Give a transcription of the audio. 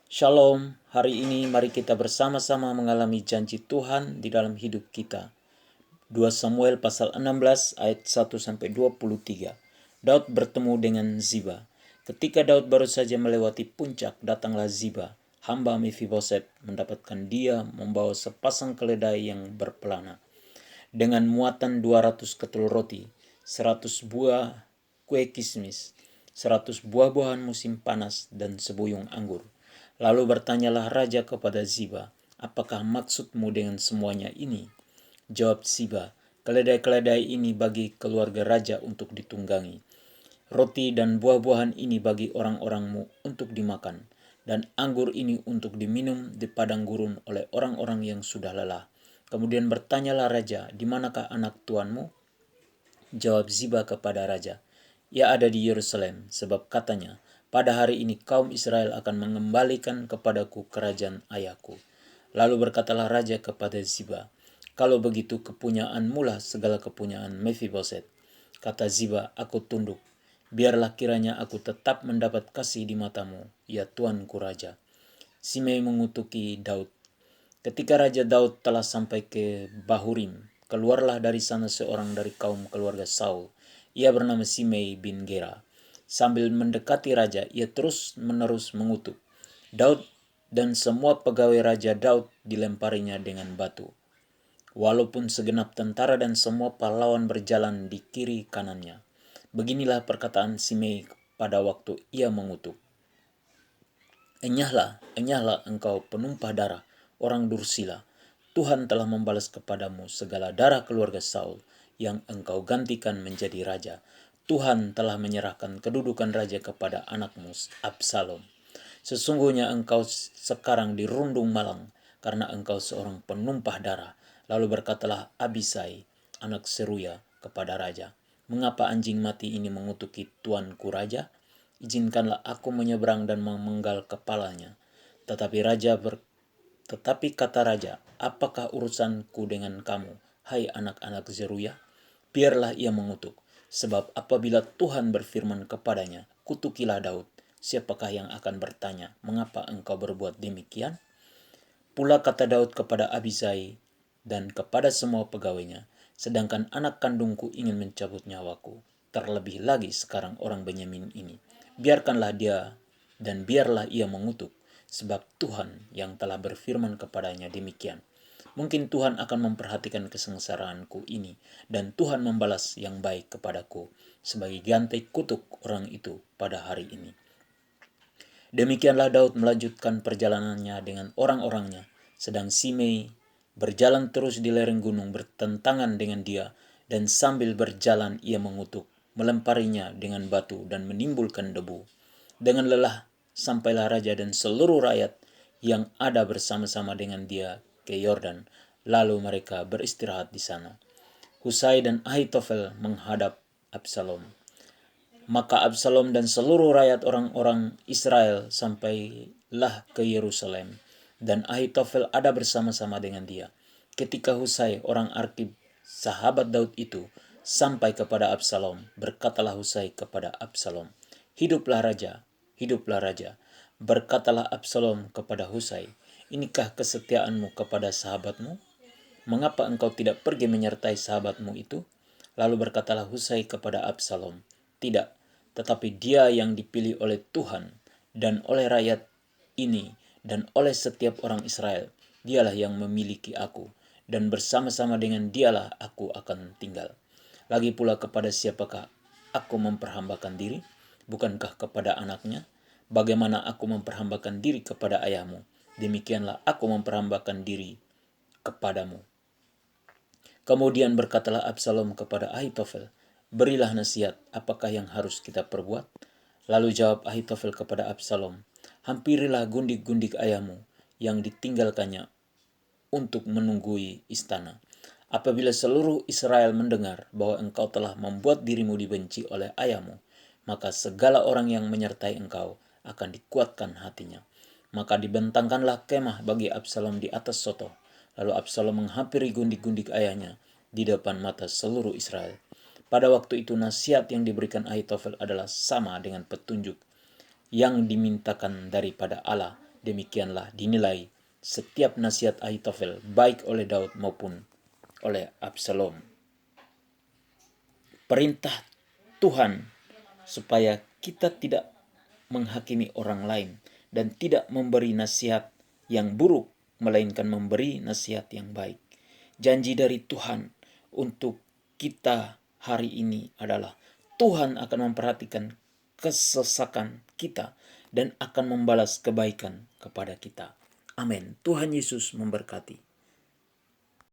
Shalom, hari ini mari kita bersama-sama mengalami janji Tuhan di dalam hidup kita. 2 Samuel pasal 16 ayat 1-23. Daud bertemu dengan Ziba. Ketika Daud baru saja melewati puncak, datanglah Ziba, hamba Mephiboset, mendapatkan dia membawa sepasang keledai yang berpelana dengan muatan 200 ketul roti, 100 buah kue kismis, 100 buah-buahan musim panas, dan sebuyung anggur. Lalu bertanyalah raja kepada Ziba, apakah maksudmu dengan semuanya ini? Jawab Ziba, keledai-keledai ini bagi keluarga raja untuk ditunggangi. Roti dan buah-buahan ini bagi orang-orangmu untuk dimakan, dan anggur ini untuk diminum di padang gurun oleh orang-orang yang sudah lelah. Kemudian bertanyalah raja, di manakah anak tuanmu? Jawab Ziba kepada raja, ia ada di Yerusalem, sebab katanya, pada hari ini kaum Israel akan mengembalikan kepadaku kerajaan ayahku. Lalu berkatalah raja kepada Ziba, kalau begitu kepunyaanmu lah segala kepunyaan Mephiboset. Kata Ziba, aku tunduk. Biarlah kiranya aku tetap mendapat kasih di matamu, ya tuanku raja. Simei mengutuki Daud. Ketika Raja Daud telah sampai ke Bahurim, keluarlah dari sana seorang dari kaum keluarga Saul. Ia bernama Simei bin Gera. Sambil mendekati raja, ia terus-menerus mengutuk Daud, dan semua pegawai Raja Daud dilemparinya dengan batu. Walaupun segenap tentara dan semua pahlawan berjalan di kiri kanannya. Beginilah perkataan Simei pada waktu ia mengutuk. Enyahlah, enyahlah engkau penumpah darah, orang Dursila. Tuhan telah membalas kepadamu segala darah keluarga Saul yang engkau gantikan menjadi raja. Tuhan telah menyerahkan kedudukan raja kepada anakmu Absalom. Sesungguhnya engkau sekarang dirundung malang karena engkau seorang penumpah darah. Lalu berkatalah Abisai, anak Seruya, kepada raja, mengapa anjing mati ini mengutuki tuanku raja? Izinkanlah aku menyeberang dan memenggal kepalanya. Tetapi kata raja, apakah urusanku dengan kamu, hai anak-anak Zeruya? Biarlah ia mengutuk, sebab apabila Tuhan berfirman kepadanya, kutukilah Daud, siapakah yang akan bertanya, mengapa engkau berbuat demikian? Pula kata Daud kepada Abisai dan kepada semua pegawainya, sedangkan anak kandungku ingin mencabut nyawaku, terlebih lagi sekarang orang Benyamin ini. Biarkanlah dia dan biarlah ia mengutuk, sebab Tuhan yang telah berfirman kepadanya demikian. Mungkin Tuhan akan memperhatikan kesengsaraanku ini, dan Tuhan membalas yang baik kepadaku sebagai ganti kutuk orang itu pada hari ini. Demikianlah Daud melanjutkan perjalanannya dengan orang-orangnya, sedang Simei berjalan terus di lereng gunung bertentangan dengan dia, dan sambil berjalan ia mengutuk, melemparinya dengan batu dan menimbulkan debu. Dengan lelah sampailah raja dan seluruh rakyat yang ada bersama-sama dengan dia ke Yordan, lalu mereka beristirahat di sana. Husai dan Ahitofel menghadap Absalom. Maka Absalom dan seluruh rakyat orang-orang Israel sampailah ke Yerusalem, dan Ahitofel ada bersama-sama dengan dia. Ketika Husai orang Arkib, sahabat Daud itu, sampai kepada Absalom, berkatalah Husai kepada Absalom, hiduplah raja, hiduplah raja. Berkatalah Absalom kepada Husai, inikah kesetiaanmu kepada sahabatmu? Mengapa engkau tidak pergi menyertai sahabatmu itu? Lalu berkatalah Husai kepada Absalom, tidak, tetapi dia yang dipilih oleh Tuhan dan oleh rakyat ini dan oleh setiap orang Israel, dialah yang memiliki aku, dan bersama-sama dengan dialah aku akan tinggal. Lagi pula kepada siapakah aku memperhambakan diri? Bukankah kepada anaknya? Bagaimana aku memperhambakan diri kepada ayahmu, demikianlah aku memperhambakan diri kepadamu. Kemudian berkatalah Absalom kepada Ahitofel, berilah nasihat, apakah yang harus kita perbuat? Lalu jawab Ahitofel kepada Absalom, hampirilah gundik-gundik ayahmu yang ditinggalkannya untuk menunggui istana. Apabila seluruh Israel mendengar bahwa engkau telah membuat dirimu dibenci oleh ayahmu, maka segala orang yang menyertai engkau akan dikuatkan hatinya. Maka dibentangkanlah kemah bagi Absalom di atas soto. Lalu Absalom menghampiri gundik-gundik ayahnya di depan mata seluruh Israel. Pada waktu itu nasihat yang diberikan Ahitofel adalah sama dengan petunjuk yang dimintakan daripada Allah Demikianlah dinilai setiap nasihat Ahitofel, baik oleh Daud maupun oleh Absalom. Perintah Tuhan supaya kita tidak menghakimi orang lain dan tidak memberi nasihat yang buruk, melainkan memberi nasihat yang baik. Janji dari Tuhan untuk kita hari ini adalah Tuhan akan memperhatikan kesesakan kita dan akan membalas kebaikan kepada kita. Amin. Tuhan Yesus memberkati.